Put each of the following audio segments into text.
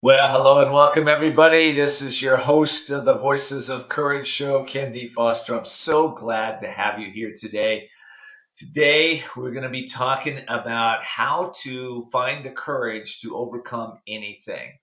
Well, hello and welcome, everybody. This is your host of the Voices of Courage show, kendfoster. I'm so glad to have you here today. Today, we're going to be talking about how to find the courage to overcome anything.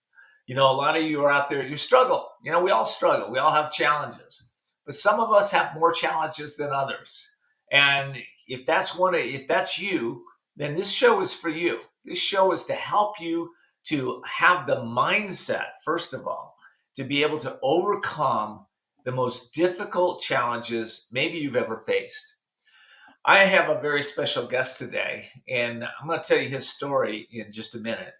A lot of you are out there, you struggle. We all struggle. We all have challenges, but some of us have more challenges than others. And if that's you, then this show is for you. This show is to help you to have the mindset, first of all, to be able to overcome the most difficult challenges maybe you've ever faced. I have a very special guest today, and I'm going to tell you his story in just a minute.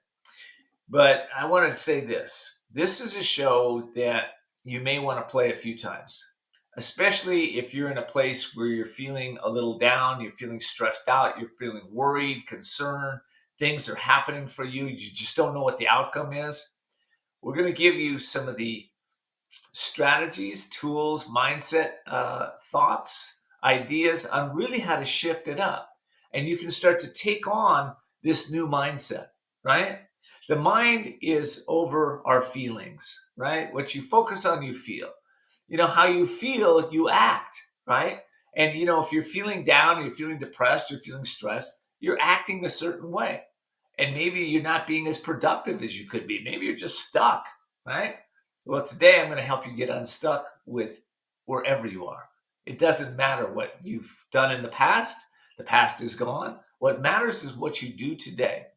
But I want to say this. This is a show that you may want to play a few times, especially if you're in a place where you're feeling a little down, you're feeling stressed out, you're feeling worried, concerned, things are happening for you, you just don't know what the outcome is. We're going to give you some of the strategies, tools, mindset, thoughts, ideas on really how to shift it up. And you can start to take on this new mindset, right? The mind is over our feelings, right? What you focus on, you feel. How you feel, you act, right? And, if you're feeling down, you're feeling depressed, you're feeling stressed, you're acting a certain way. And maybe you're not being as productive as you could be. Maybe you're just stuck, right? Well, today I'm going to help you get unstuck with wherever you are. It doesn't matter what you've done in the past. The past is gone. What matters is what you do today.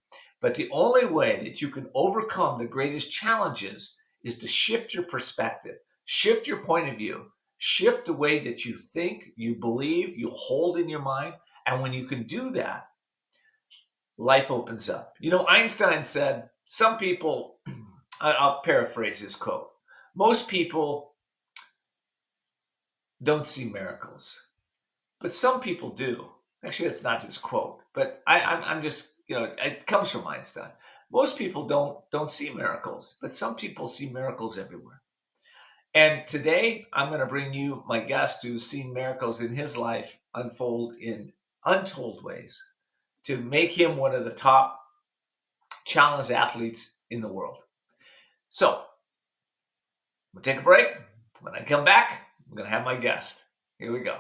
But the only way that you can overcome the greatest challenges is to shift your perspective, shift your point of view, shift the way that you think, you believe, you hold in your mind. And when you can do that, life opens up. Einstein said, some people, I'll paraphrase his quote, most people don't see miracles, but some people do. Actually, that's not his quote, but I'm just, it comes from Einstein. Most people don't see miracles, but some people see miracles everywhere. And today, I'm going to bring you my guest who's seen miracles in his life unfold in untold ways to make him one of the top challenge athletes in the world. So, we'll take a break. When I come back, I'm going to have my guest. Here we go.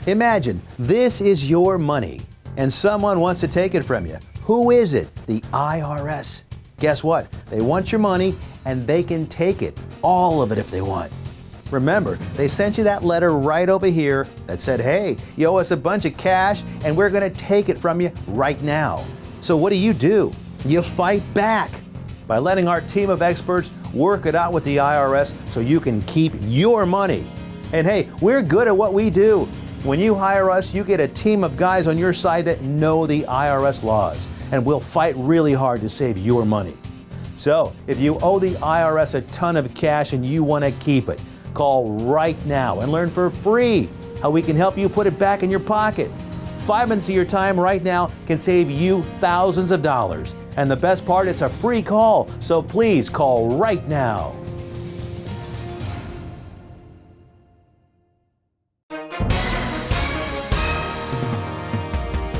Imagine this is your money and someone wants to take it from you. Who is it? The IRS. Guess what? They want your money and they can take it, all of it if they want. Remember, they sent you that letter right over here that said, hey, you owe us a bunch of cash and we're going to take it from you right now. So what do? You fight back by letting our team of experts work it out with the IRS so you can keep your money. And hey, we're good at what we do. When you hire us, you get a team of guys on your side that know the IRS laws, and we'll fight really hard to save your money. So if you owe the IRS a ton of cash and you want to keep it, call right now and learn for free how we can help you put it back in your pocket. 5 minutes of your time right now can save you thousands of dollars. And the best part, it's a free call, so please call right now.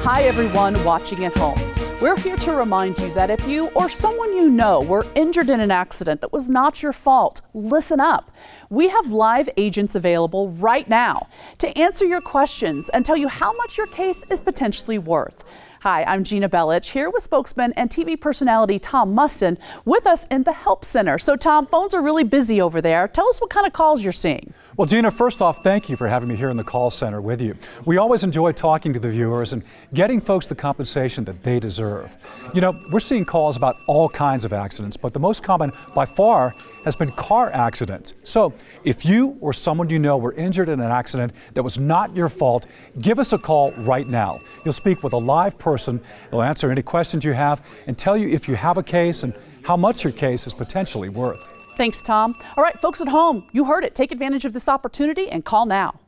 Hi everyone watching at home. We're here to remind you that if you or someone you know were injured in an accident that was not your fault, listen up. We have live agents available right now to answer your questions and tell you how much your case is potentially worth. Hi, I'm Gina Bellich, here with spokesman and TV personality Tom Mustin with us in the Help Center. So Tom, phones are really busy over there. Tell us what kind of calls you're seeing. Well, Gina, first off, thank you for having me here in the call center with you. We always enjoy talking to the viewers and getting folks the compensation that they deserve. We're seeing calls about all kinds of accidents, but the most common by far has been car accidents. So if you or someone you know were injured in an accident that was not your fault, give us a call right now. You'll speak with a live person. They'll answer any questions you have and tell you if you have a case and how much your case is potentially worth. Thanks, Tom. All right, folks at home, you heard it. Take advantage of this opportunity and call now.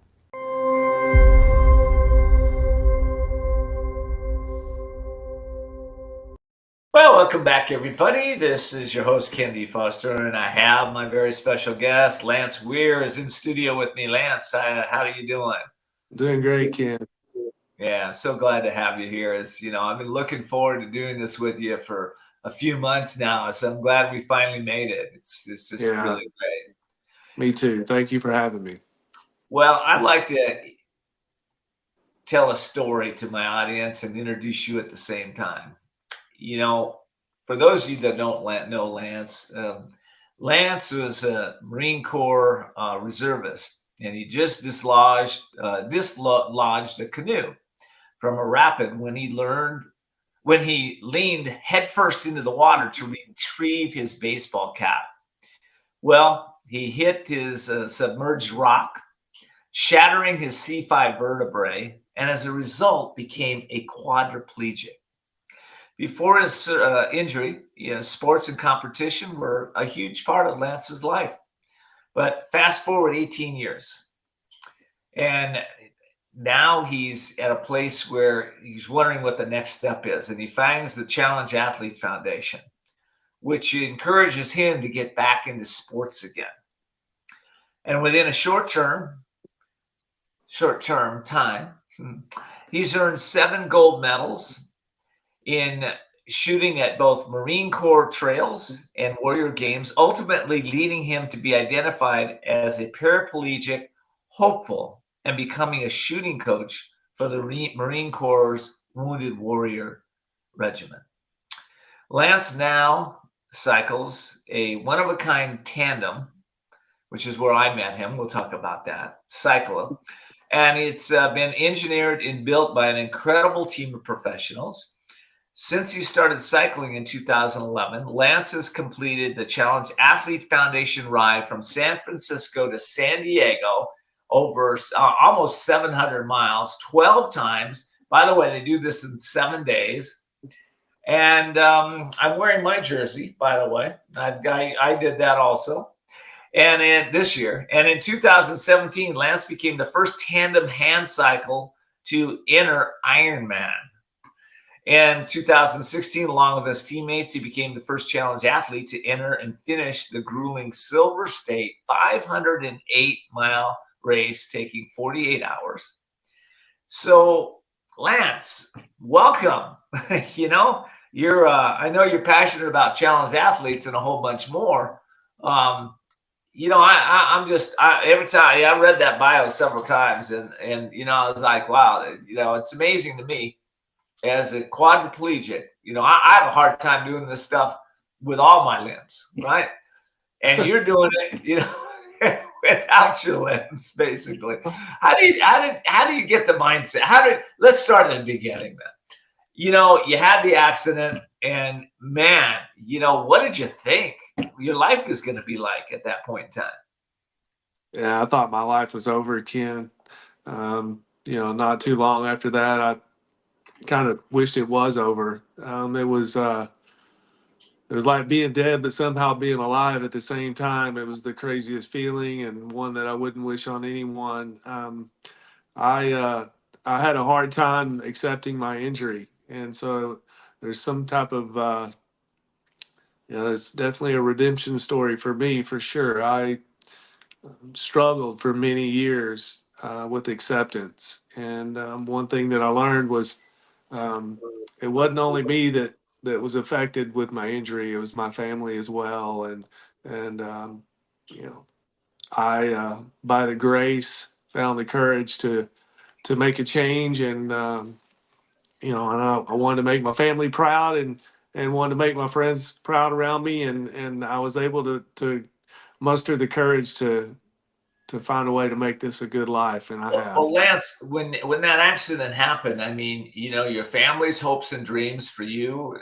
Well, welcome back, everybody. This is your host, kendfoster, and I have my very special guest, Lance Weir, is in studio with me. Lance, how are you doing? Doing great, Ken. Yeah, I'm so glad to have you here. As you know, I've been looking forward to doing this with you for a few months now. So I'm glad we finally made it. It's just Yeah, really great. me too. Thank you for having me. Well, I'd like to tell a story to my audience and introduce you at the same time. You know, for those of you that don't know Lance, Lance was a Marine Corps reservist, and he just dislodged a canoe from a rapid when he leaned headfirst into the water to retrieve his baseball cap. Well, he hit his submerged rock, shattering his C5 vertebrae, and as a result became a quadriplegic. Before his injury, sports and competition were a huge part of Lance's life. But fast forward 18 years, and now he's at a place where he's wondering what the next step is. And he finds the Challenge Athlete Foundation, which encourages him to get back into sports again. And within a short term time, he's earned 7 gold medals in shooting at both Marine Corps trails and Warrior Games, ultimately leading him to be identified as a paraplegic hopeful and becoming a shooting coach for the Marine Corps' Wounded Warrior Regiment. Lance now cycles a one-of-a-kind tandem, which is where I met him. We'll talk about that. Cycle. And it's been engineered and built by an incredible team of professionals. Since he started cycling in 2011, Lance has completed the Challenge Athlete Foundation ride from San Francisco to San Diego over almost 700 miles, 12 times. By the way, they do this in 7 days. And I'm wearing my jersey, by the way. I did that also. And this year, and in 2017, Lance became the first tandem hand cycle to enter Ironman. In 2016, along with his teammates, he became the first challenge athlete to enter and finish the grueling Silver State 508-mile race, taking 48 hours. So, Lance, welcome. I know you're passionate about challenge athletes and a whole bunch more. I'm just every time I read that bio several times, and I was like, wow, it's amazing to me. As a quadriplegic, I have a hard time doing this stuff with all my limbs, right? And you're doing it, without your limbs, basically. How do you get the mindset? Let's start at the beginning then. You had the accident, and man, what did you think your life was going to be like at that point in time? Yeah, I thought my life was over, Ken. Not too long after that, I kind of wished it was over. It was like being dead, but somehow being alive at the same time. It was the craziest feeling, and one that I wouldn't wish on anyone. I had a hard time accepting my injury, and so there's some type of it's definitely a redemption story for me, for sure. I struggled for many years with acceptance, and one thing that I learned was it wasn't only me that was affected with my injury; it was my family as well. And I, by the grace, found the courage to make a change, and I wanted to make my family proud, and wanted to make my friends proud around me, and I was able to muster the courage to find a way to make this a good life, and I have. Well, Lance, when that accident happened, I mean, your family's hopes and dreams for you,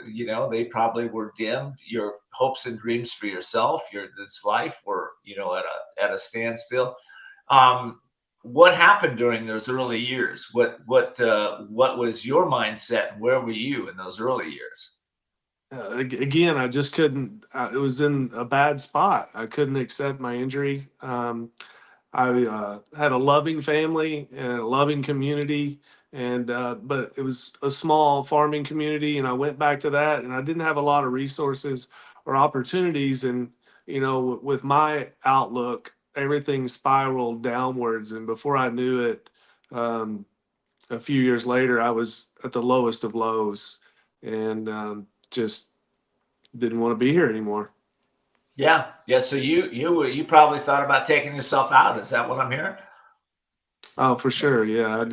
they probably were dimmed. Your hopes and dreams for yourself, this life were, at a standstill. What happened during those early years? What was your mindset, and where were you in those early years? Again, I just couldn't. It was in a bad spot. I couldn't accept my injury. I had a loving family and a loving community, and but it was a small farming community, and I went back to that, and I didn't have a lot of resources or opportunities, and with my outlook, everything spiraled downwards, and before I knew it, a few years later, I was at the lowest of lows, and just didn't want to be here anymore. Yeah, yeah. So you probably thought about taking yourself out. Is that what I'm hearing? Oh, for sure. Yeah,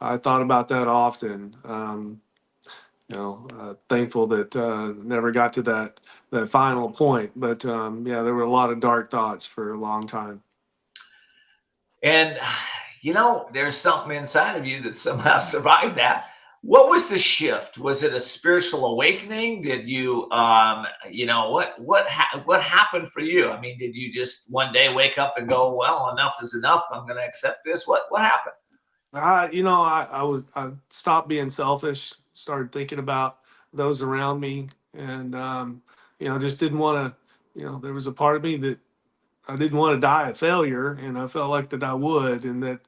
I thought about that often. Thankful that never got to that final point. But yeah, there were a lot of dark thoughts for a long time. And there's something inside of you that somehow survived that. What was the shift? Was it a spiritual awakening? Did you, what happened for you? I mean, did you just one day wake up and go, "Well, enough is enough. I'm going to accept this"? What happened? I stopped being selfish, started thinking about those around me, and just didn't want to. There was a part of me that I didn't want to die a failure, and I felt like that I would, and that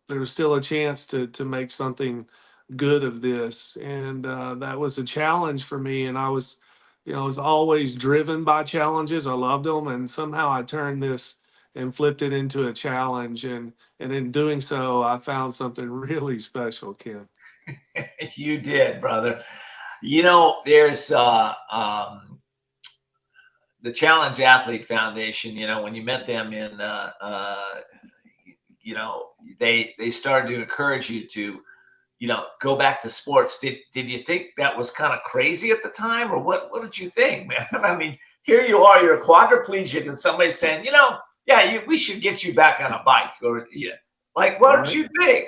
there was still a chance to make something good of this, and that was a challenge for me. And I was always driven by challenges. I loved them, and somehow I turned this and flipped it into a challenge, and in doing so, I found something really special, Ken. You did, brother. There's the Challenge Athlete Foundation. When you met them in, they started to encourage you to, go back to sports. Did you think that was kind of crazy at the time, or what did you think, man? I mean, here you are, you're a quadriplegic, and somebody's saying, yeah, we should get you back on a bike, or yeah, like, what did Right? you think?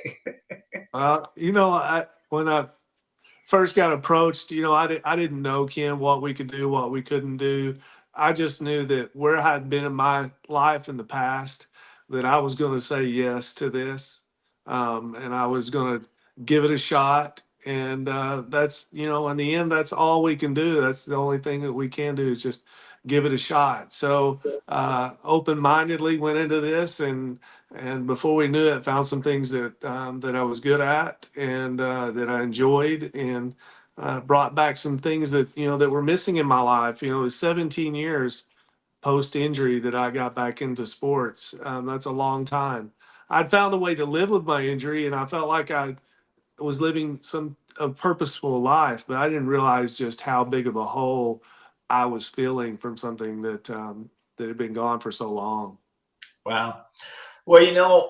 When I first got approached, I didn't know, Ken, what we could do, what we couldn't do. I just knew that where I had been in my life in the past, that I was going to say yes to this, and I was going to give it a shot. And that's, in the end, that's all we can do. That's the only thing that we can do is just give it a shot. So open-mindedly went into this, and before we knew it, found some things that I was good at, and that I enjoyed, and brought back some things that were missing in my life. It was 17 years post injury that I got back into sports. That's a long time. I'd found a way to live with my injury, and I felt like I was living a purposeful life, but I didn't realize just how big of a hole I was feeling from something that had been gone for so long. Wow. Well,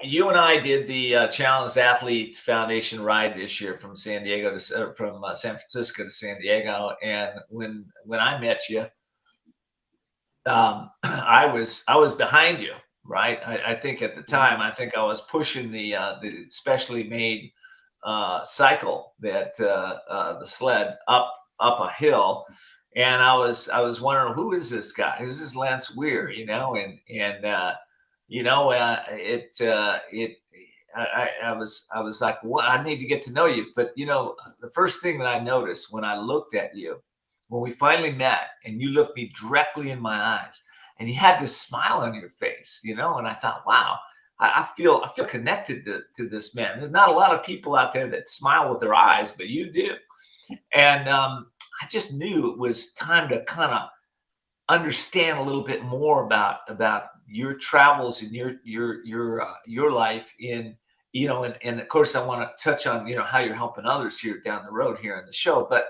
you and I did the Challenged Athlete Foundation ride this year from San Diego from San Francisco to San Diego, and when I met you, I was behind you, right? I think at the time, I think I was pushing the specially made cycle, that the sled up a hill, and I was wondering, who is this guy? Who's this Lance Weir? It I was like, what? I need to get to know you. But the first thing that I noticed when I looked at you, when we finally met, and you looked me directly in my eyes, and you had this smile on your face, and I thought, wow, I feel connected to this man. There's not a lot of people out there that smile with their eyes, but you do. And I just knew it was time to kind of understand a little bit more about your travels and your life in, and of course I want to touch on how you're helping others here down the road here in the show. But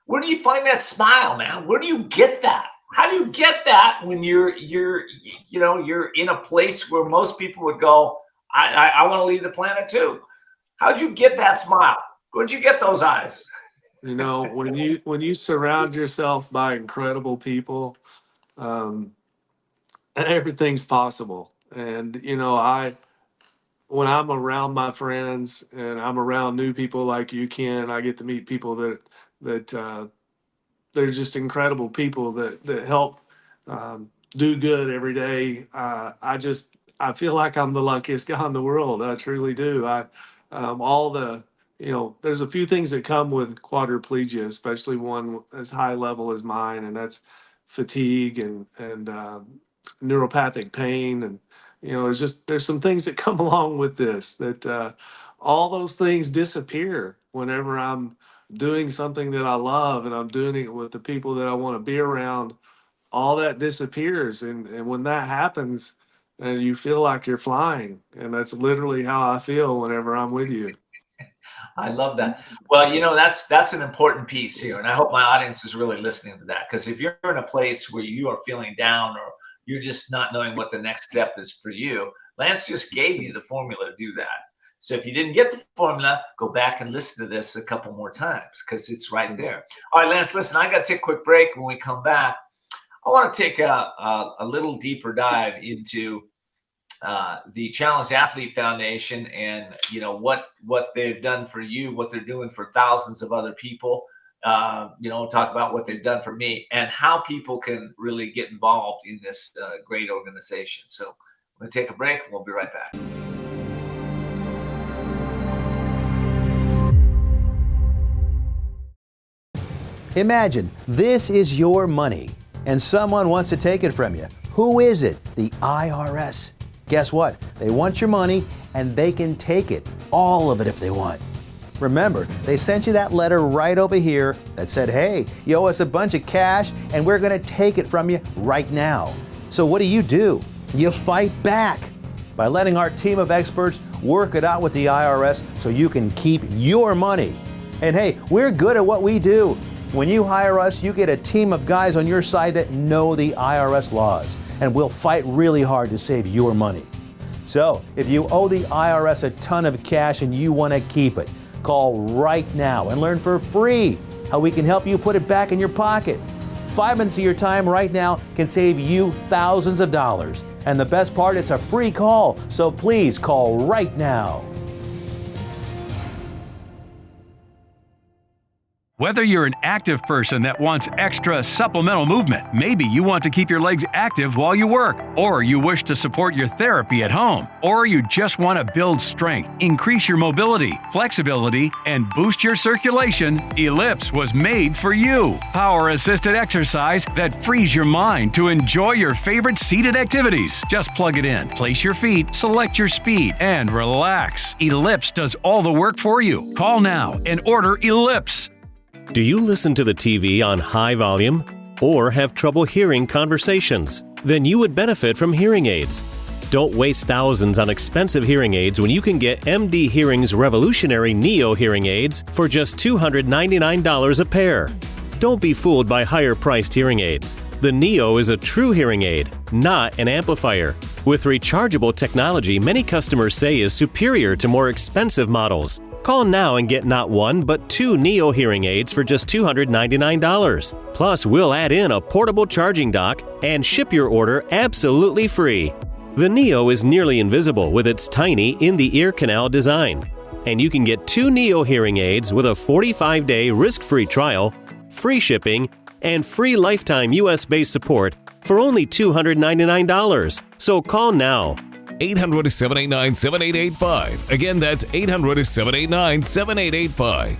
where do you find that smile, man? Where do you get that? How do you get that when you're in a place where most people would go, I want to leave the planet too? How'd you get that smile? Where'd you get those eyes? When you surround yourself by incredible people, um, everything's possible. And when I'm around my friends and I'm around new people like you, Ken, I get to meet people that they're just incredible people that help do good every day. I feel like I'm the luckiest guy in the world. I truly do. All the there's a few things that come with quadriplegia, especially one as high level as mine, and that's fatigue and neuropathic pain, and there's some things that come along with this that all those things disappear whenever I'm doing something that I love and I'm doing it with the people that I want to be around. All that disappears, and when that happens, and you feel like you're flying. And that's literally how I feel whenever I'm with you. I love that. Well, that's an important piece here, and I hope my audience is really listening to that, because if you're in a place where you are feeling down or you're just not knowing what the next step is for you, Lance just gave you the formula to do that. So if you didn't get the formula, go back and listen to this a couple more times, because it's right there. All right, Lance, listen, I got to take a quick break. When we come back, I want to take a little deeper dive into the Challenged Athlete Foundation, and what they've done for you, what they're doing for thousands of other people. Talk about what they've done for me and how people can really get involved in this great organization. So we're going to take a break, and we'll be right back. Imagine this is your money and someone wants to take it from you. Who is it? The IRS. Guess what? They want your money and they can take it, all of it if they want. Remember, they sent you that letter right over here that said, hey, you owe us a bunch of cash and we're going to take it from you right now. So what do? You fight back by letting our team of experts work it out with the IRS so you can keep your money. And hey, we're good at what we do. When you hire us, you get a team of guys on your side that know the IRS laws, and we'll fight really hard to save your money. So if you owe the IRS a ton of cash and you want to keep it, call right now and learn for free how we can help you put it back in your pocket. 5 minutes of your time right now can save you thousands of dollars. And the best part, it's a free call, so please call right now. Whether you're an active person that wants extra supplemental movement, maybe you want to keep your legs active while you work, or you wish to support your therapy at home, or you just want to build strength, increase your mobility, flexibility, and boost your circulation, Ellipse was made for you. Power-assisted exercise that frees your mind to enjoy your favorite seated activities. Just plug it in, place your feet, select your speed, and relax. Ellipse does all the work for you. Call now and order Ellipse. Do you listen to the TV on high volume or have trouble hearing conversations? Then you would benefit from hearing aids. Don't waste thousands on expensive hearing aids when you can get MD Hearing's revolutionary Neo hearing aids for just $299 a pair. Don't be fooled by higher-priced hearing aids. The Neo is a true hearing aid, not an amplifier. With rechargeable technology many customers say is superior to more expensive models. Call now and get not one, but 2 Neo hearing aids for just $299. Plus, we'll add in a portable charging dock and ship your order absolutely free. The Neo is nearly invisible with its tiny in-the-ear canal design. And you can get 2 Neo hearing aids with a 45-day risk-free trial, free shipping, and free lifetime US-based support for only $299. So call now. 800-789-7885. Again, that's 800-789-7885.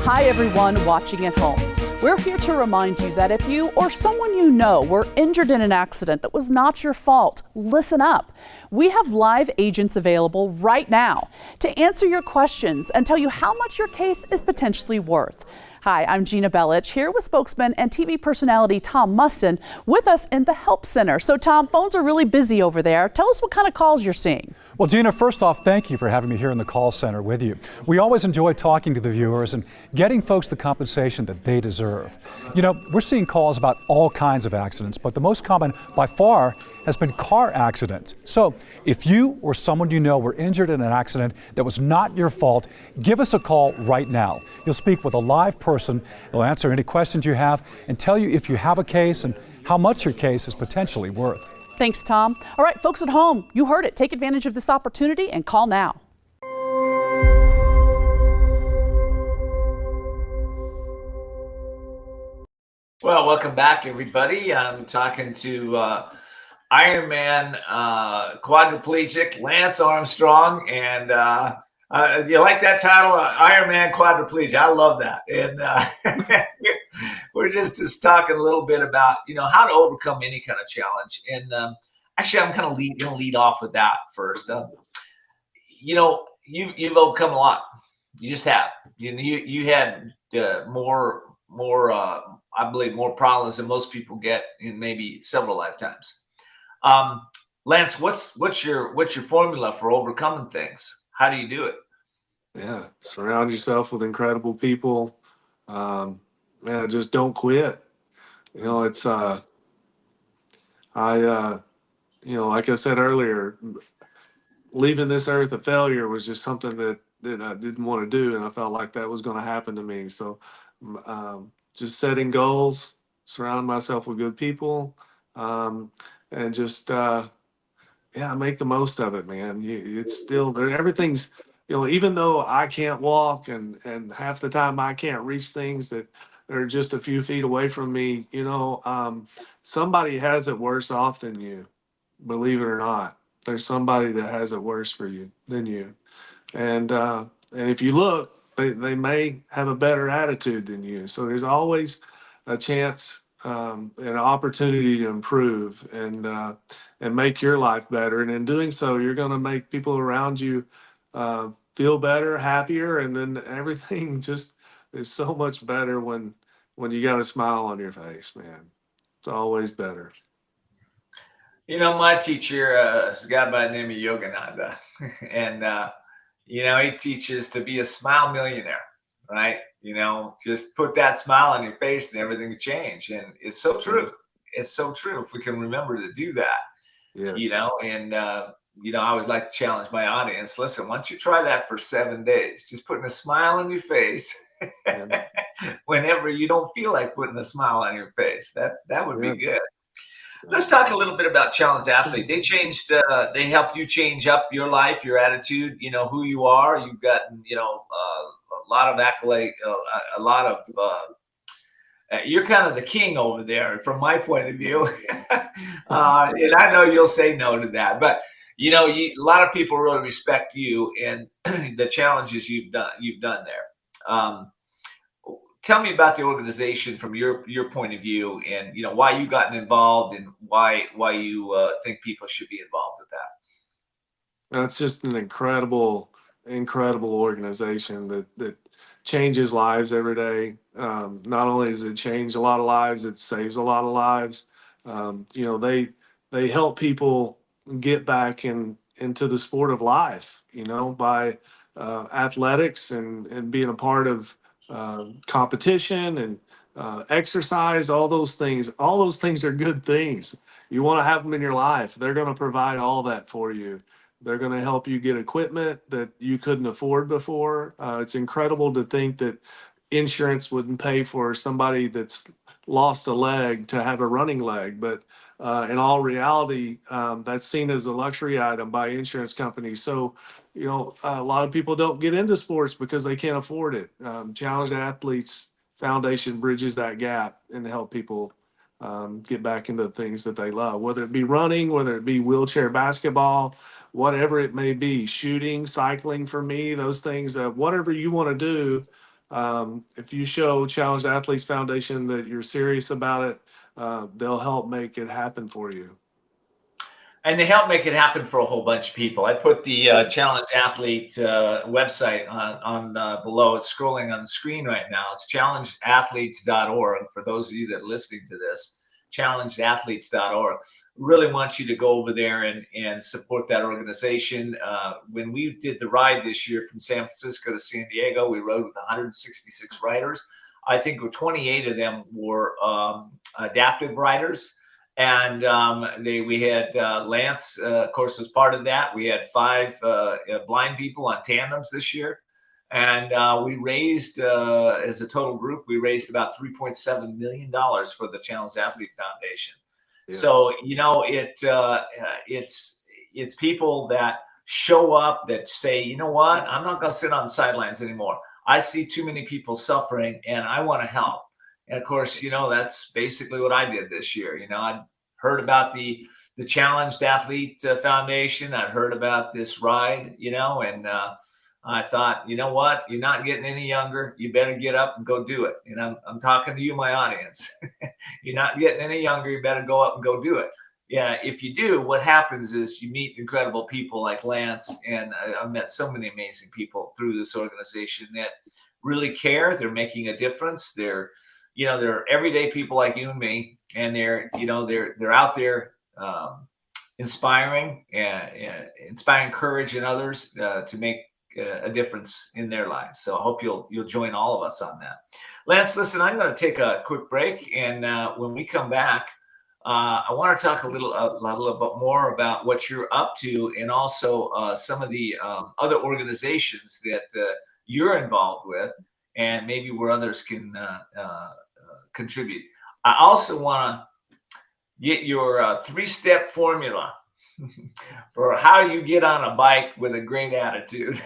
Hi, everyone watching at home. We're here to remind you that if you or someone you know were injured in an accident that was not your fault, listen up. We have live agents available right now to answer your questions and tell you how much your case is potentially worth. Hi, I'm Gina Bellich, here with spokesman and TV personality Tom Mustin with us in the Help Center. So Tom, phones are really busy over there. Tell us what kind of calls you're seeing. Well, Gina, first off, thank you for having me here in the call center with you. We always enjoy talking to the viewers and getting folks the compensation that they deserve. You know, we're seeing calls about all kinds of accidents, but the most common by far has been car accidents. So if you or someone you know were injured in an accident that was not your fault, give us a call right now. You'll speak with a live person. They'll answer any questions you have and tell you if you have a case and how much your case is potentially worth. Thanks, Tom. All right, folks at home, you heard it. Take advantage of this opportunity and call now. Well, welcome back, everybody. I'm talking to Ironman Quadriplegic Lance Armstrong, and you like that title, Ironman Quadriplegic? I love that. And we're just talking a little bit about how to overcome any kind of challenge. And actually, I'm kind of going to lead off with that first. You've overcome a lot. You just have. You had more I believe, more problems than most people get in maybe several lifetimes. Lance, what's your formula for overcoming things? How do you do it? Yeah, surround yourself with incredible people. Man, just don't quit. It's like I said earlier, leaving this earth a failure was just something that I didn't want to do, and I felt like that was going to happen to me. So, just setting goals, surround myself with good people, and just make the most of it, man. It's still there. Everything's, even though I can't walk and half the time I can't reach things that are just a few feet away from me, somebody has it worse off than you, believe it or not. There's somebody that has it worse for you than you. And if you look, they may have a better attitude than you. So there's always a chance, an opportunity to improve and make your life better. And in doing so, you're going to make people around you feel better, happier, and then everything just is so much better when you got a smile on your face, man. It's always better. My teacher is a guy by the name of Yogananda, and he teaches to be a smile millionaire, right? Just put that smile on your face and everything will change. And it's so true. Yes. It's so true if we can remember to do that. Yes. And I always like to challenge my audience. Listen, why don't you try that for 7 days? Just putting a smile on your face whenever you don't feel like putting a smile on your face. That would be good. Let's talk a little bit about Challenged Athlete. They changed, they helped you change up your life, your attitude, who you are. You've gotten, a lot of accolade, you're kind of the king over there from my point of view. And I know you'll say no to that, but a lot of people really respect you and the challenges you've done there. Tell me about the organization from your point of view, and why you gotten involved and why you think people should be involved with that. That's just an incredible organization that changes lives every day. Not only does it change a lot of lives, it saves a lot of lives. They help people get back into the sport of life, by athletics and being a part of competition and exercise. All those things are good things. You want to have them in your life. They're going to provide all that for you. They're going to help you get equipment that you couldn't afford before. It's incredible to think that insurance wouldn't pay for somebody that's lost a leg to have a running leg, but in all reality, that's seen as a luxury item by insurance companies. So, a lot of people don't get into sports because they can't afford it. Challenged Athletes Foundation bridges that gap and help people get back into the things that they love, whether it be running, whether it be wheelchair basketball, whatever it may be, shooting, cycling. For me, those things, whatever you want to do, if you show Challenged Athletes Foundation that you're serious about it, they'll help make it happen for you. And they help make it happen for a whole bunch of people. I put the Challenged Athlete website on below. It's scrolling on the screen right now. It's challengedathletes.org. For those of you that are listening to this, challengedathletes.org. Really want you to go over there and support that organization. When we did the ride this year from San Francisco to San Diego, we rode with 166 riders. I think 28 of them were adaptive riders. And we had Lance, of course, as part of that. We had 5 blind people on tandems this year. And we raised, as a total group, we raised about $3.7 million for the Challenged Athlete Foundation. Yes. So, it's people that show up that say, you know what, I'm not going to sit on the sidelines anymore. I see too many people suffering and I want to help. And of course, that's basically what I did this year. I'd heard about the Challenged Athlete Foundation. I'd heard about this ride, and I thought, you know what? You're not getting any younger. You better get up and go do it. I'm talking to you, my audience. You're not getting any younger. You better go up and go do it. Yeah, if you do, what happens is you meet incredible people like Lance, and I've met so many amazing people through this organization that really care. They're making a difference. They're they're everyday people like you and me, and they're out there inspiring courage in others to make a difference in their lives. So I hope you'll join all of us on that. Lance, listen, I'm going to take a quick break, and when we come back, I want to talk a little bit more about what you're up to, and also some of the other organizations that you're involved with, and maybe where others can contribute. I also want to get your 3-step formula for how you get on a bike with a great attitude.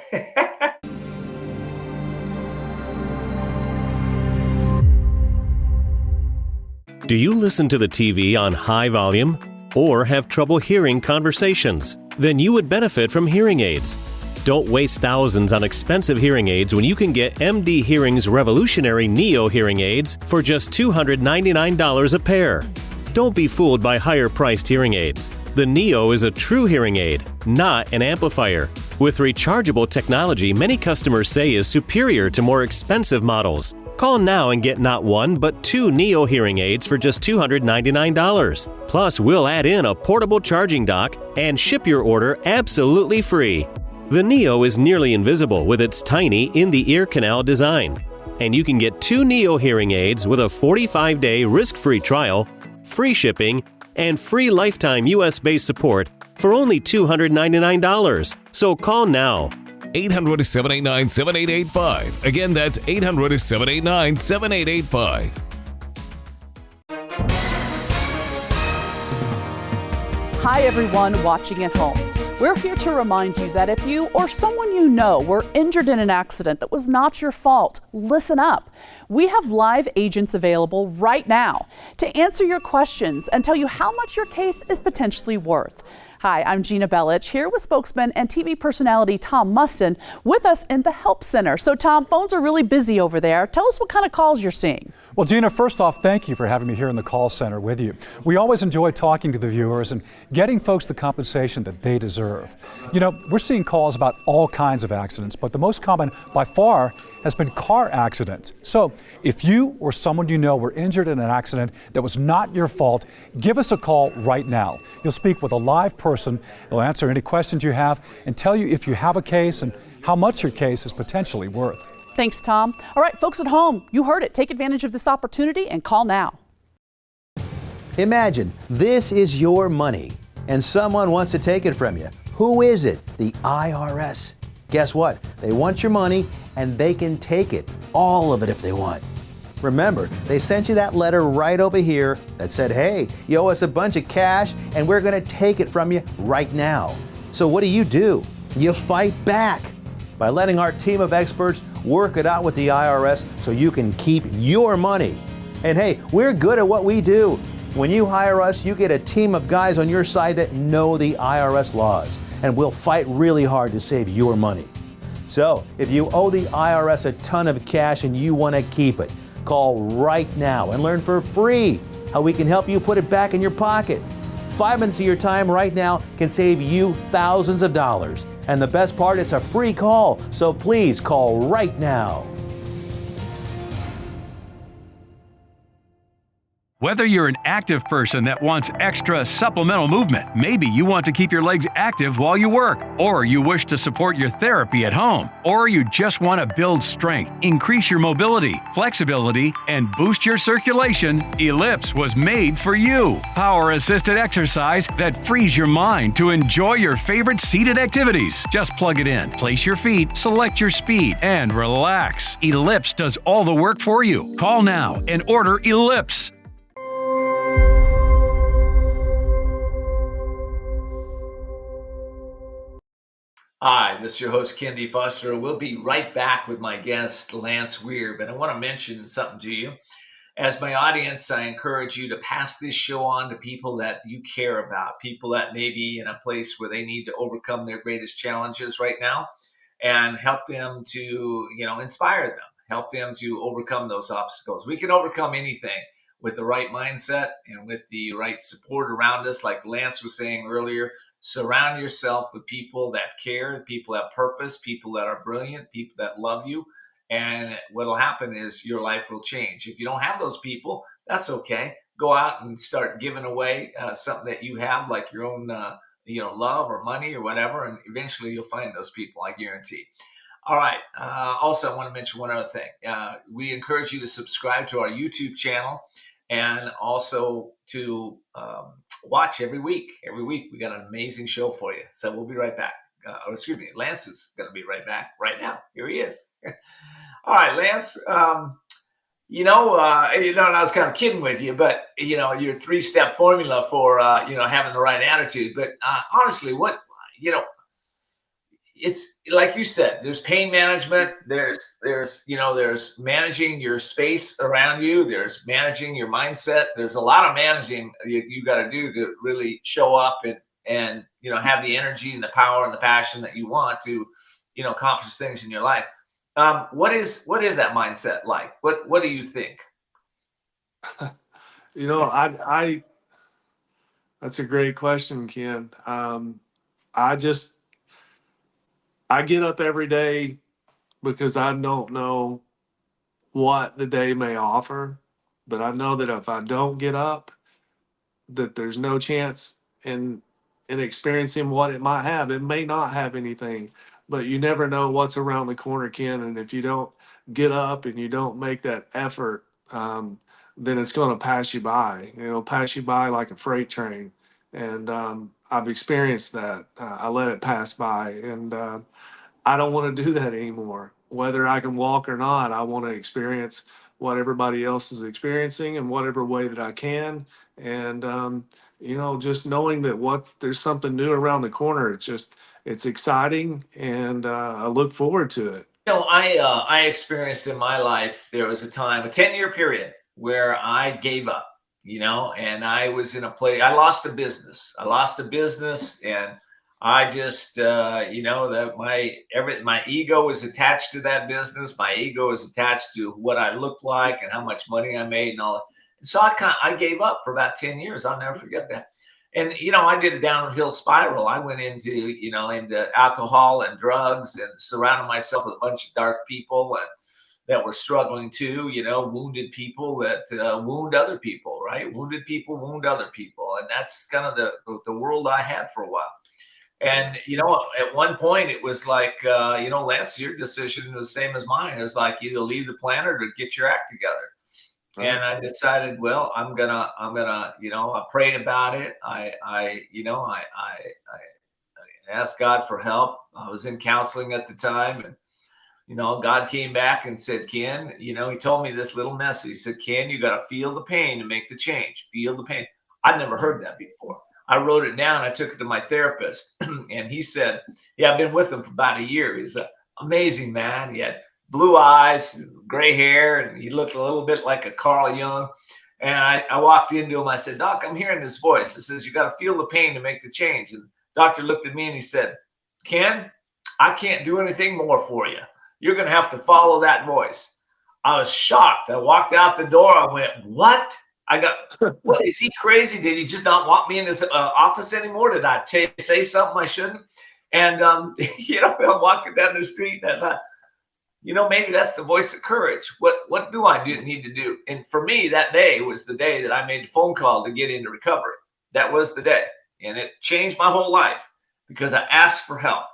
Do you listen to the TV on high volume or have trouble hearing conversations? Then you would benefit from hearing aids. Don't waste thousands on expensive hearing aids when you can get MD Hearing's revolutionary Neo hearing aids for just $299 a pair. Don't be fooled by higher-priced hearing aids. The Neo is a true hearing aid, not an amplifier. With rechargeable technology many customers say is superior to more expensive models. Call now and get not one, but 2 Neo hearing aids for just $299. Plus, we'll add in a portable charging dock and ship your order absolutely free. The Neo is nearly invisible with its tiny in-the-ear canal design. And you can get 2 Neo hearing aids with a 45-day risk-free trial, free shipping, and free lifetime US-based support for only $299. So call now. 800-789-7885. Again, that's 800-789-7885. Hi, everyone watching at home. We're here to remind you that if you or someone you know were injured in an accident that was not your fault, listen up. We have live agents available right now to answer your questions and tell you how much your case is potentially worth. Hi, I'm Gina Bellich, here with spokesman and TV personality Tom Mustin with us in the Help Center. So Tom, phones are really busy over there. Tell us what kind of calls you're seeing. Well, Gina, first off, thank you for having me here in the call center with you. We always enjoy talking to the viewers and getting folks the compensation that they deserve. You know, we're seeing calls about all kinds of accidents, but the most common by far has been car accidents. So if you or someone you know were injured in an accident that was not your fault, give us a call right now. You'll speak with a live person. They'll answer any questions you have and tell you if you have a case and how much your case is potentially worth. Thanks, Tom. All right, folks at home, you heard it. Take advantage of this opportunity and call now. Imagine this is your money and someone wants to take it from you. Who is it? The IRS. Guess what? They want your money and they can take it, all of it if they want. Remember, they sent you that letter right over here that said, hey, you owe us a bunch of cash and we're going to take it from you right now. So what do? You fight back by letting our team of experts work it out with the IRS so you can keep your money. And hey, we're good at what we do. When you hire us, you get a team of guys on your side that know the IRS laws, and we'll fight really hard to save your money. So if you owe the IRS a ton of cash and you want to keep it, call right now and learn for free how we can help you put it back in your pocket. 5 minutes of your time right now can save you thousands of dollars. And the best part, it's a free call, so please call right now. Whether you're an active person that wants extra supplemental movement, maybe you want to keep your legs active while you work, or you wish to support your therapy at home, or you just want to build strength, increase your mobility, flexibility, and boost your circulation, Ellipse was made for you. Power-assisted exercise that frees your mind to enjoy your favorite seated activities. Just plug it in, place your feet, select your speed, and relax. Ellipse does all the work for you. Call now and order Ellipse. Hi, this is your host, kendfoster. We'll be right back with my guest, Lance Weir, but I want to mention something to you. As my audience, I encourage you to pass this show on to people that you care about, people that may be in a place where they need to overcome their greatest challenges right now, and help them to, inspire them, help them to overcome those obstacles. We can overcome anything with the right mindset and with the right support around us. Like Lance was saying earlier, surround yourself with people that care, people that have purpose, people that are brilliant, people that love you, And what'll happen is your life will change. If you don't have those people, that's okay. Go out and start giving away something that you have, like your own, love or money or whatever, and eventually you'll find those people. I guarantee. All right. Also, I want to mention one other thing. We encourage you to subscribe to our YouTube channel, and also to watch every week. Every week, we got an amazing show for you. So we'll be right back. Excuse me, Lance is going to be right back right now. Here he is. All right, Lance. And I was kind of kidding with you, but your 3-step formula for having the right attitude. But honestly, it's like you said, there's pain management, there's managing your space around you, there's managing your mindset. There's a lot of managing you got to do to really show up and have the energy and the power and the passion that you want to accomplish things in your life. What is that mindset like? What do you think? I that's a great question, Ken. I get up every day because I don't know what the day may offer, but I know that if I don't get up, that there's no chance in experiencing what it might have. It may not have anything, but you never know what's around the corner, Ken. And if you don't get up and you don't make that effort, then it's going to pass you by. It'll pass you by like a freight train. And I've experienced that. I let it pass by, and I don't want to do that anymore. Whether I can walk or not, I want to experience what everybody else is experiencing in whatever way that I can. And just knowing that there's something new around the corner. It's exciting, and I look forward to it. I experienced in my life, there was a 10-year period where I gave up, and I was in a place, I lost a business, and I just, that my ego was attached to that business. My ego was attached to what I looked like and how much money I made and all that. And so I gave up for about 10 years. I'll never forget that. And, I did a downhill spiral. I went into alcohol and drugs, and surrounded myself with a bunch of dark people and that were struggling too, wounded people that wound other people, right? Wounded people wound other people. And that's kind of the world I had for a while. And, at one point it was like, Lance, your decision was the same as mine. It was like either leave the planet or get your act together. Right. And I decided, well, I'm gonna, I prayed about it. I asked God for help. I was in counseling at the time, and, God came back and said, Ken, he told me this little message. He said, Ken, you got to feel the pain to make the change. Feel the pain. I'd never heard that before. I wrote it down. I took it to my therapist, and he said, yeah, I've been with him for about a year. He's an amazing man. He had blue eyes, gray hair, and he looked a little bit like a Carl Jung. And I walked into him. I said, Doc, I'm hearing this voice. It says, you got to feel the pain to make the change. And the doctor looked at me and he said, Ken, I can't do anything more for you. You're going to have to follow that voice. I was shocked. I walked out the door. I went, what? What, is he crazy? Did he just not want me in his office anymore? Did I say something I shouldn't? And, I'm walking down the street and I thought, maybe that's the voice of courage. What do I need to do? And for me, that day was the day that I made the phone call to get into recovery. That was the day. And it changed my whole life because I asked for help.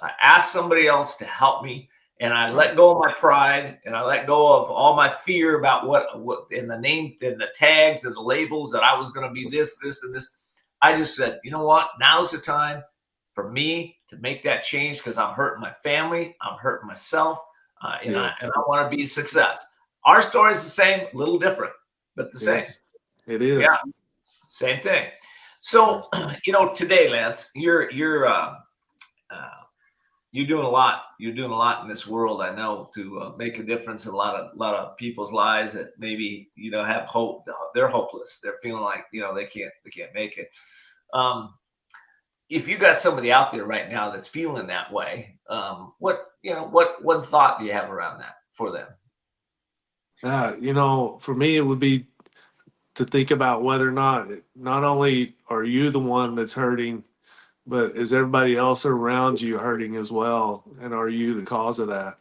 I asked somebody else to help me. And I let go of my pride, and I let go of all my fear about what in the name and the tags and the labels that I was going to be this, and this. I just said, you know what? Now's the time for me to make that change because I'm hurting my family. I'm hurting myself. And I want to be a success. Our story is the same, a little different, but the same. It is. Yeah, same thing. So, today, Lance, you're doing a lot. You're doing a lot in this world, I know, to make a difference in a lot of people's lives that maybe have hope. They're hopeless. They're feeling like they can't make it. If you got somebody out there right now that's feeling that way, what one thought do you have around that for them? For me, it would be to think about whether or not only are you the one that's hurting, but is everybody else around you hurting as well? And are you the cause of that?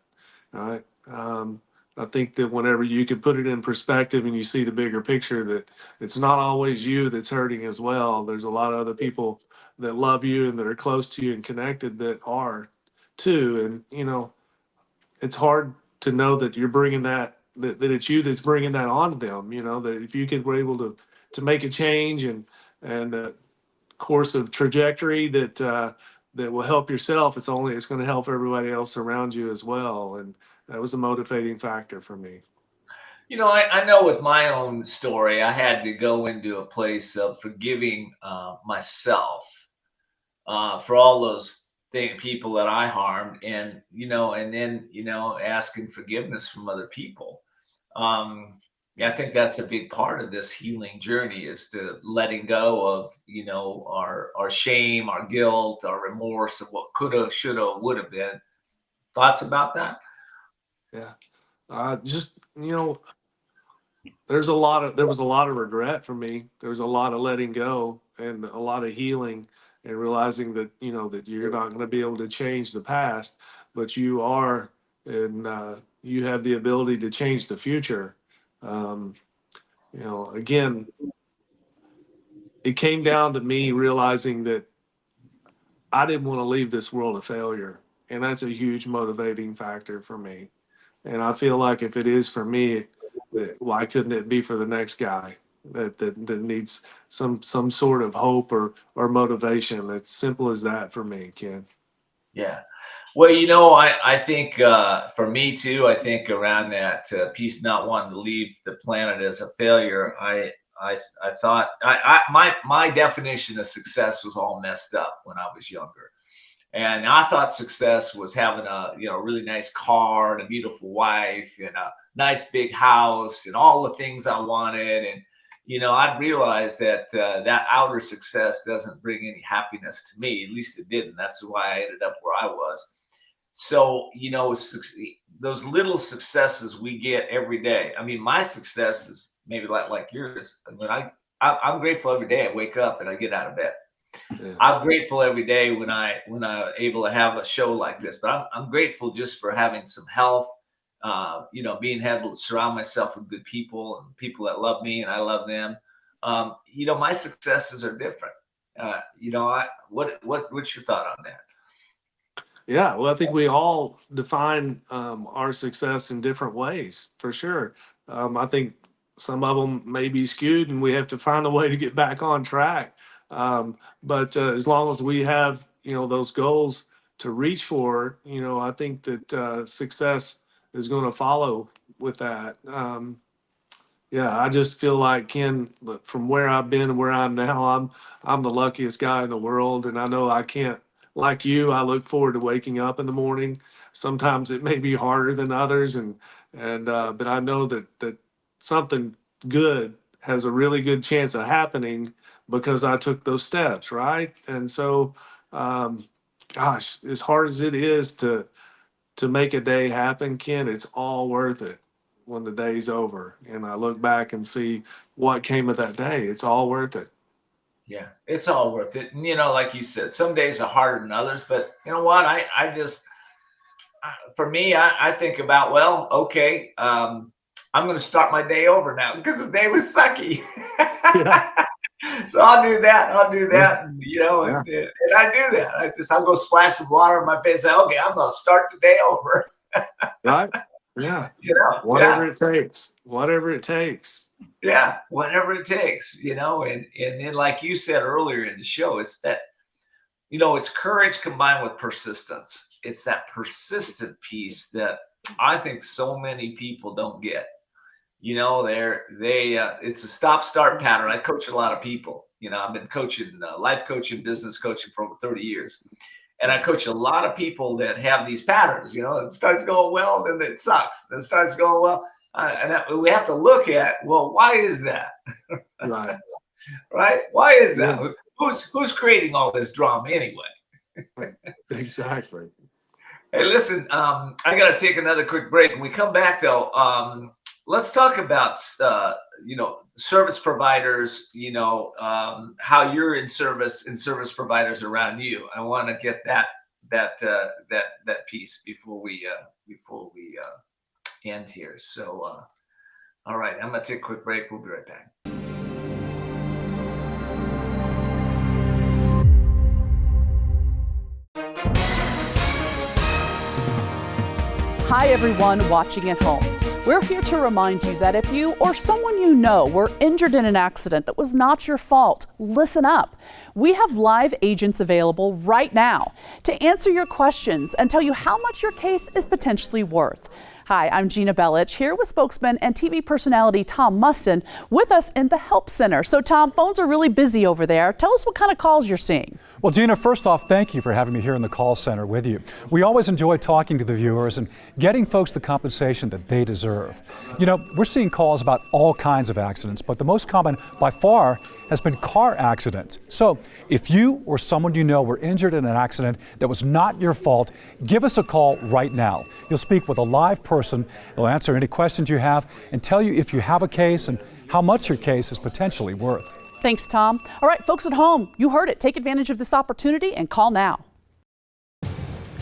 All right. I think that whenever you can put it in perspective and you see the bigger picture, that it's not always you that's hurting as well. There's a lot of other people that love you and that are close to you and connected that are too. And, it's hard to know that you're bringing that it's you that's bringing that on them, that if you could were able to make a change and course of trajectory that will help yourself, it's going to help everybody else around you as well. And that was a motivating factor for me. I know with my own story, I had to go into a place of forgiving myself for all those people that I harmed, and then asking forgiveness from other people. Yeah, I think that's a big part of this healing journey, is to letting go of our shame, our guilt, our remorse of what coulda, shoulda, would have been. Thoughts about that? Yeah. Just, there was a lot of regret for me. There was a lot of letting go and a lot of healing, and realizing that, that you're not going to be able to change the past, but you are, and you have the ability to change the future. Um, Again, it came down to me realizing that I didn't want to leave this world a failure. And that's a huge motivating factor for me. And I feel like if it is for me, why couldn't it be for the next guy that needs some sort of hope or motivation? It's simple as that for me, Ken. Yeah. Well, I think for me too, I think around that piece, not wanting to leave the planet as a failure, I thought my definition of success was all messed up when I was younger. And I thought success was having a really nice car and a beautiful wife and a nice big house and all the things I wanted. And I'd realized that that outer success doesn't bring any happiness to me. At least it didn't. That's why I ended up where I was. So those little successes we get every day. I mean, my success is maybe like yours. I mean, I'm grateful every day I wake up and I get out of bed. Yes. I'm grateful every day when I'm able to have a show like this. But I'm grateful just for having some health. Being able to surround myself with good people and people that love me and I love them. My successes are different. What's your thought on that? Yeah, well, I think we all define our success in different ways, for sure. I think some of them may be skewed, and we have to find a way to get back on track. But as long as we have, those goals to reach for, I think that success is going to follow with that. Yeah, I just feel like, Ken, look, from where I've been and where I'm now, I'm the luckiest guy in the world, and I know I can't. Like you, I look forward to waking up in the morning. Sometimes it may be harder than others, and but I know that something good has a really good chance of happening because I took those steps, right? And so, um, gosh, as hard as it is to make a day happen, Ken, it's all worth it when the day's over. And I look back and see what came of that day. It's all worth it. Yeah, it's all worth it. And, like you said, some days are harder than others, but you know what? I just, for me, I think about, well, okay, I'm going to start my day over now because the day was sucky. Yeah. So I'll do that. Yeah. And, and I do that. I'll go splash some water in my face. And say, okay, I'm going to start the day over. Right. Yeah. Whatever it takes. Whatever it takes. Yeah, whatever it takes, and then like you said earlier in the show, it's that, it's courage combined with persistence. It's that persistent piece that I think so many people don't get. It's a stop-start pattern. I coach a lot of people. I've been coaching life coaching, business coaching for over 30 years. And I coach a lot of people that have these patterns, it starts going well, then it sucks. Then it starts going well. We have to look at, well, why is that? Right. Right? Why is that? Yes. Who's creating all this drama anyway? Exactly. Hey, listen, I got to take another quick break. When we come back, though, let's talk about, service providers, how you're in service providers around you. I want to get that piece before we end here. So, all right, I'm going to take a quick break. We'll be right back. Hi, everyone watching at home. We're here to remind you that if you or someone you know were injured in an accident that was not your fault, listen up. We have live agents available right now to answer your questions and tell you how much your case is potentially worth. Hi, I'm Gina Bellich, here with spokesman and TV personality Tom Mustin with us in the Help Center. So Tom, phones are really busy over there. Tell us what kind of calls you're seeing. Well, Gina, first off, thank you for having me here in the call center with you. We always enjoy talking to the viewers and getting folks the compensation that they deserve. You know, we're seeing calls about all kinds of accidents, but the most common by far has been car accidents. So if you or someone you know were injured in an accident that was not your fault, give us a call right now. You'll speak with a live person. They'll answer any questions you have and tell you if you have a case and how much your case is potentially worth. Thanks, Tom. All right, folks at home, you heard it. Take advantage of this opportunity and call now.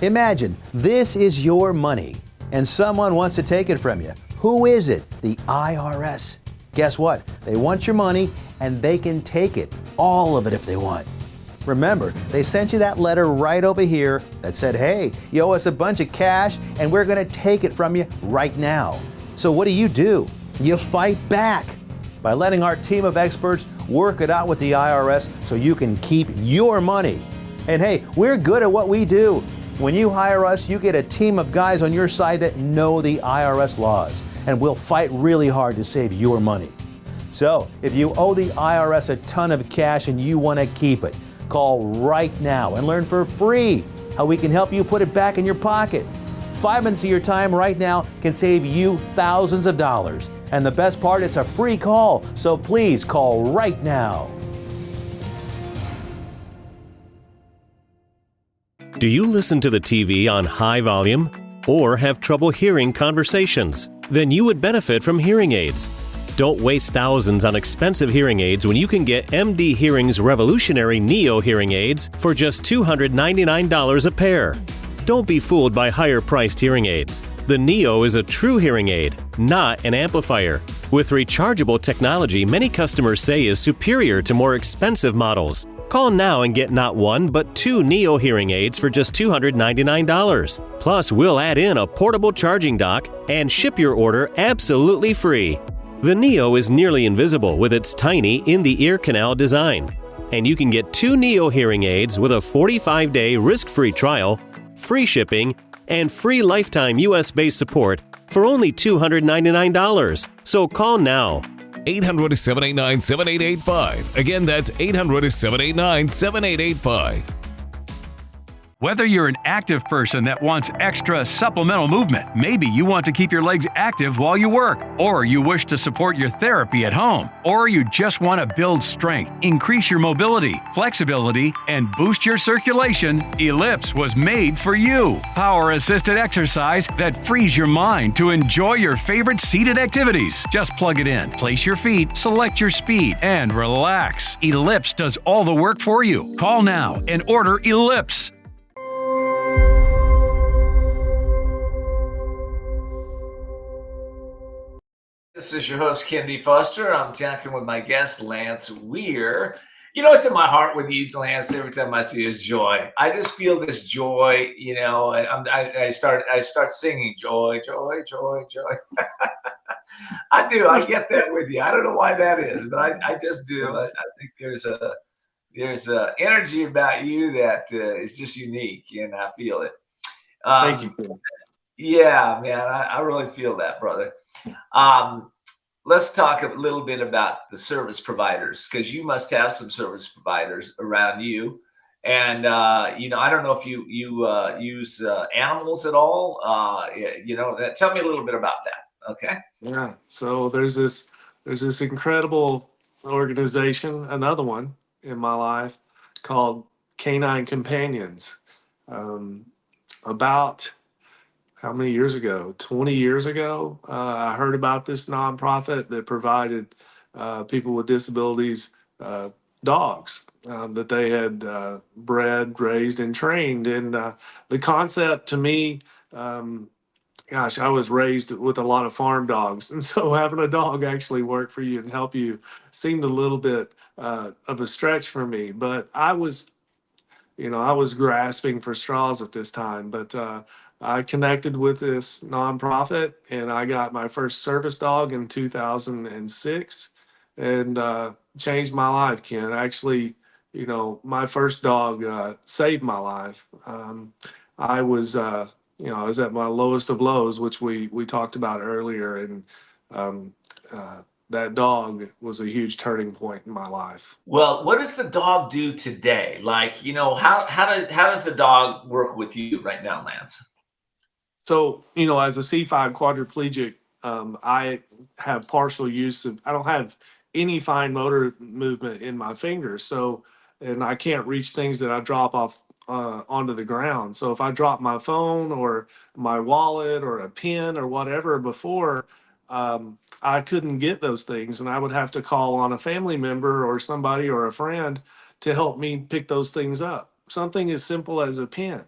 Imagine this is your money and someone wants to take it from you. Who is it? The IRS. Guess what? They want your money and they can take it, all of it if they want. Remember, they sent you that letter right over here that said, hey, you owe us a bunch of cash and we're going to take it from you right now. So what do? You fight back by letting our team of experts work it out with the IRS so you can keep your money. And hey, we're good at what we do. When you hire us, you get a team of guys on your side that know the IRS laws, and we'll fight really hard to save your money. So if you owe the IRS a ton of cash and you want to keep it, call right now and learn for free how we can help you put it back in your pocket. 5 minutes of your time right now can save you thousands of dollars. And the best part, it's a free call, so please call right now. Do you listen to the TV on high volume or have trouble hearing conversations? Then you would benefit from hearing aids. Don't waste thousands on expensive hearing aids when you can get MD Hearing's revolutionary Neo hearing aids for just $299 a pair. Don't be fooled by higher-priced hearing aids. The Neo is a true hearing aid, not an amplifier. With rechargeable technology many customers say is superior to more expensive models. Call now and get not one, but 2 Neo hearing aids for just $299. Plus, we'll add in a portable charging dock and ship your order absolutely free. The Neo is nearly invisible with its tiny in-the-ear canal design. And you can get 2 Neo hearing aids with a 45-day risk-free trial, free shipping, and free lifetime US-based support for only $299. So call now. 800-789-7885. Again, that's 800-789-7885. Whether you're an active person that wants extra supplemental movement, maybe you want to keep your legs active while you work, or you wish to support your therapy at home, or you just want to build strength, increase your mobility, flexibility, and boost your circulation, Ellipse was made for you. Power-assisted exercise that frees your mind to enjoy your favorite seated activities. Just plug it in, place your feet, select your speed, and relax. Ellipse does all the work for you. Call now and order Ellipse. This is your host, kendfoster. I'm talking with my guest, Lance Weir. You know, it's in my heart with you, Lance. Every time I see his joy, I just feel this joy. You know, I start singing joy, joy, joy, joy. I do. I get that with you. I don't know why that is, but I just do. I think there's a energy about you that is just unique, and I feel it. Thank you. Yeah, man, I really feel that, brother. Let's talk a little bit about the service providers, because you must have some service providers around you. And, you know, I don't know if you use animals at all. You know, tell me a little bit about that. Okay. Yeah. So there's this incredible organization, another one in my life, called Canine Companions. About how many years ago? 20 years ago, I heard about this nonprofit that provided people with disabilities dogs that they had bred, raised, and trained. And the concept to me gosh, I was raised with a lot of farm dogs, and so having a dog actually work for you and help you seemed a little bit of a stretch for me. But I was grasping for straws at this time. But I connected with this nonprofit, and I got my first service dog in 2006, and changed my life, Ken. Actually, my first dog saved my life. I was. I was at my lowest of lows, which we talked about earlier, and um, that dog was a huge turning point in my life. Well, what does the dog do today? Like, how does the dog work with you right now, Lance? So, as a C5 quadriplegic, I have partial use of, I don't have any fine motor movement in my fingers. So, and I can't reach things that I drop off onto the ground. So if I drop my phone or my wallet or a pen or whatever before, I couldn't get those things. And I would have to call on a family member or somebody or a friend to help me pick those things up. Something as simple as a pen.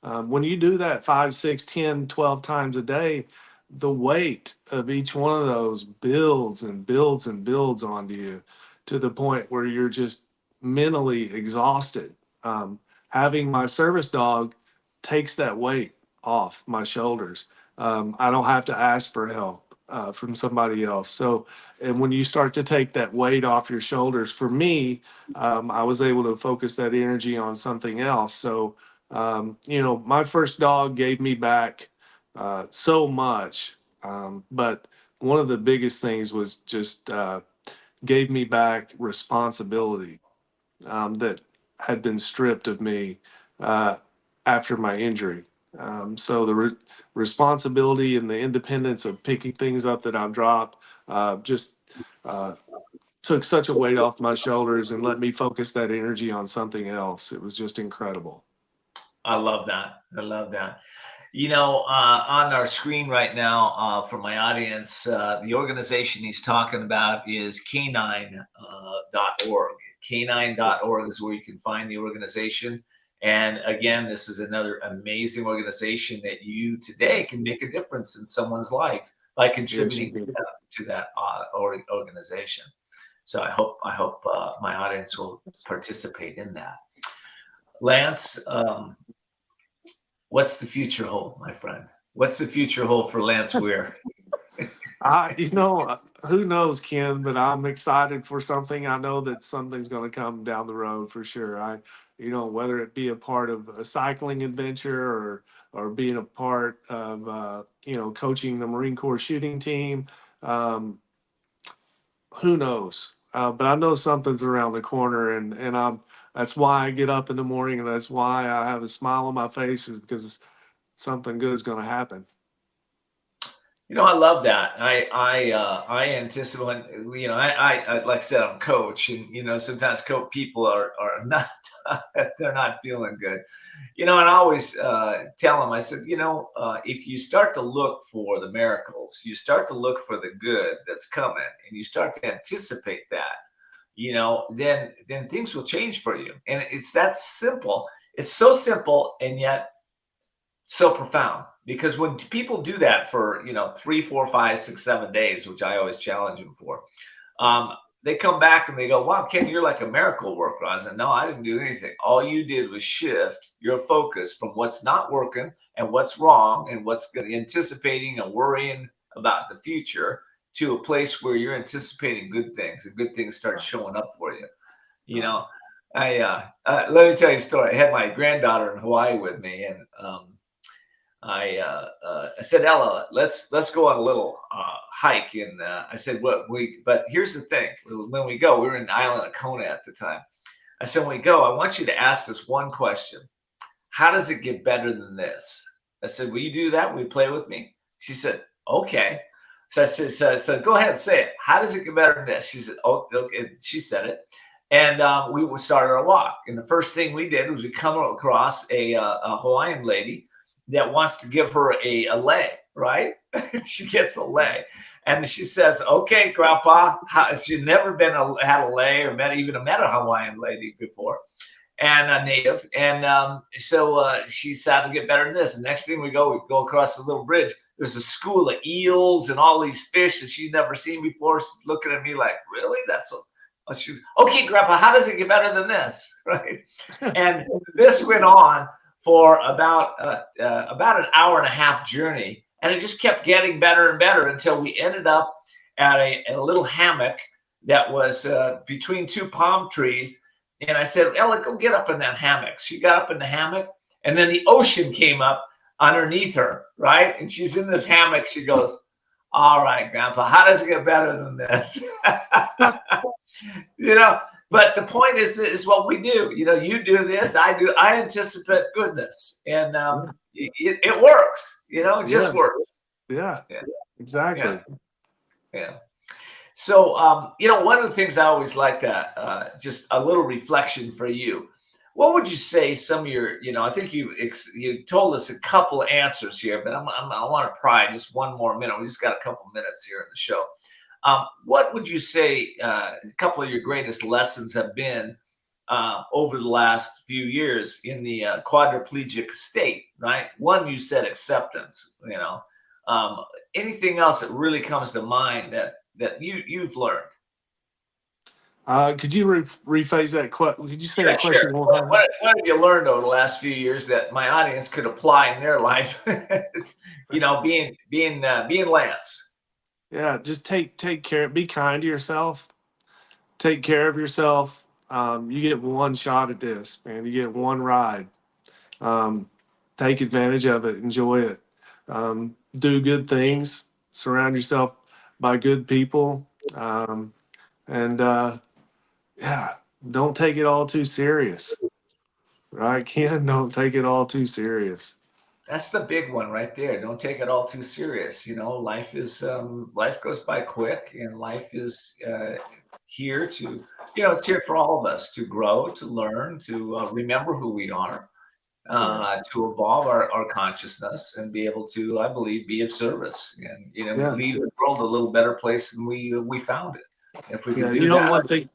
When you do that 5, 6, 10, 12 times a day, the weight of each one of those builds and builds and builds onto you to the point where you're just mentally exhausted. Having my service dog takes that weight off my shoulders. I don't have to ask for help from somebody else. So, and when you start to take that weight off your shoulders, for me, I was able to focus that energy on something else. So, my first dog gave me back so much, but one of the biggest things was just gave me back responsibility that had been stripped of me uh, after my injury. So the responsibility and the independence of picking things up that I've dropped just uh, took such a weight off my shoulders and let me focus that energy on something else. It was just incredible. I love that. I love that. On our screen right now, for my audience, the organization he's talking about is canine.org. Canine.org is where you can find the organization. And again, this is another amazing organization that you today can make a difference in someone's life by contributing to that organization. So I hope my audience will participate in that. Lance, what's the future hold, my friend? What's the future hold for Lance Weir? Who knows, Ken, but I'm excited for something. I know that something's going to come down the road for sure. Whether it be a part of a cycling adventure or being a part of, coaching the Marine Corps shooting team, who knows? But I know something's around the corner, and that's why I get up in the morning, and that's why I have a smile on my face, is because something good is going to happen. I love that. I anticipate. I like I said, I'm a coach, and sometimes coach people are not they're not feeling good. And I always tell them, I said, if you start to look for the miracles, you start to look for the good that's coming, and you start to anticipate that, then things will change for you. And it's that simple. It's so simple, and yet so profound, because when people do that for 3, 4, 5, 6, 7 days, which I always challenge them for, they come back and they go, wow, Ken, you're like a miracle worker. I said, no, I didn't do anything. All you did was shift your focus from what's not working and what's wrong and what's anticipating and worrying about the future to a place where you're anticipating good things, and good things start showing up for you. Let me tell you a story. I had my granddaughter in Hawaii with me, and I said, Ella, let's go on a little hike. And I said, but here's the thing. When we go, we were in the island of Kona at the time. I said, when we go, I want you to ask this one question. How does it get better than this? I said, will you do that? Will you play with me? She said, okay. So I said, go ahead and say it. How does it get better than this? She said, oh, okay. She said it. And we started our walk. And the first thing we did was we come across a Hawaiian lady that wants to give her a lei, right? She gets a lei. And she says, okay, Grandpa, she'd never had a lei or met a Hawaiian lady before, and a native. And so she said to get better than this. The next thing we go across the little bridge. there's a school of eels and all these fish that she's never seen before. She's looking at me like, really? She's okay, Grandpa, how does it get better than this? Right. And this went on for about an hour and a half journey. And it just kept getting better and better until we ended up at a little hammock that was between two palm trees. And I said, Ella, go get up in that hammock. She got up in the hammock, and then the ocean came up underneath her, right? And she's in this hammock. She goes, all right, Grandpa, how does it get better than this? But the point is what we do. You do this, I do. I anticipate goodness, and it works. It just works. Yeah, exactly. Yeah. So, one of the things I always like just a little reflection for you. What would you say some of your, I think you told us a couple of answers here, but I want to pry just one more minute. We just got a couple minutes here in the show. What would you say a couple of your greatest lessons have been over the last few years in the quadriplegic state, right? One, you said acceptance, anything else that really comes to mind that you've learned? Could you rephrase that question? Could you say that question sure. one more time? What have you learned over the last few years that my audience could apply in their life? Being Lance. Yeah, just take care. Be kind to yourself. Take care of yourself. You get one shot at this, man. You get one ride. Take advantage of it. Enjoy it. Do good things. Surround yourself by good people. Don't take it all too serious. Right, Ken? Don't take it all too serious. That's the big one right there. Don't take it all too serious. Life goes by quick, and life is here to, it's here for all of us to grow, to learn, to remember who we are, to evolve our consciousness and be able to, I believe, be of service and, leave the world a little better place than we found it. If we can do that. One thing,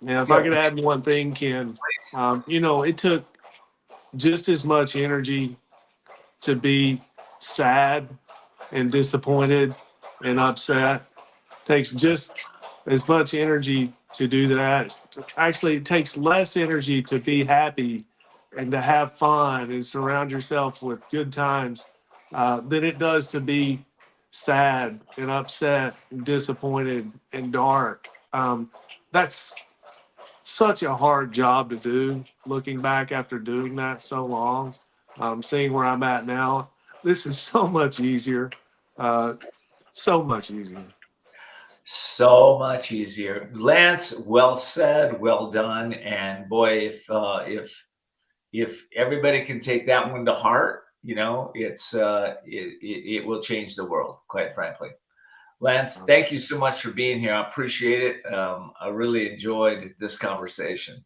if I could add one thing, Ken, it took just as much energy to be sad and disappointed and upset. Takes just as much energy to do that. Actually, it takes less energy to be happy and to have fun and surround yourself with good times than it does to be sad and upset and disappointed and dark. That's such a hard job to do, looking back after doing that so long. Seeing where I'm at now, this is so much easier. So much easier. So much easier. Lance, well said, well done. And boy, if everybody can take that one to heart, it will change the world, quite frankly. Lance, thank you so much for being here. I appreciate it. I really enjoyed this conversation.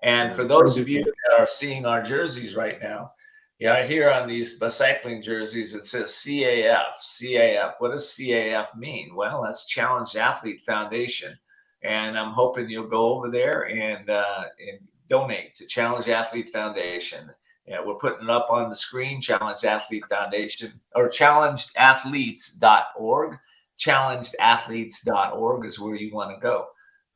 And for those of you that are seeing our jerseys right now, here on these cycling jerseys, it says CAF. CAF. What does CAF mean? Well, that's Challenged Athlete Foundation. And I'm hoping you'll go over there and donate to Challenged Athlete Foundation. Yeah, we're putting it up on the screen, Challenged Athlete Foundation, or challengedathletes.org. Challengedathletes.org is where you want to go.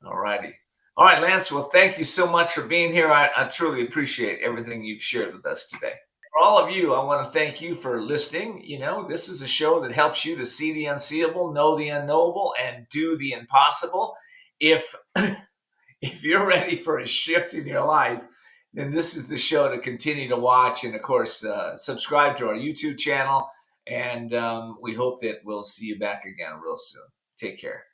All righty. All right, Lance. Well, thank you so much for being here. I truly appreciate everything you've shared with us today. For all of you, I want to thank you for listening. This is a show that helps you to see the unseeable, know the unknowable, and do the impossible. If you're ready for a shift in your life, then this is the show to continue to watch. And of course, subscribe to our YouTube channel. And we hope that we'll see you back again real soon. Take care.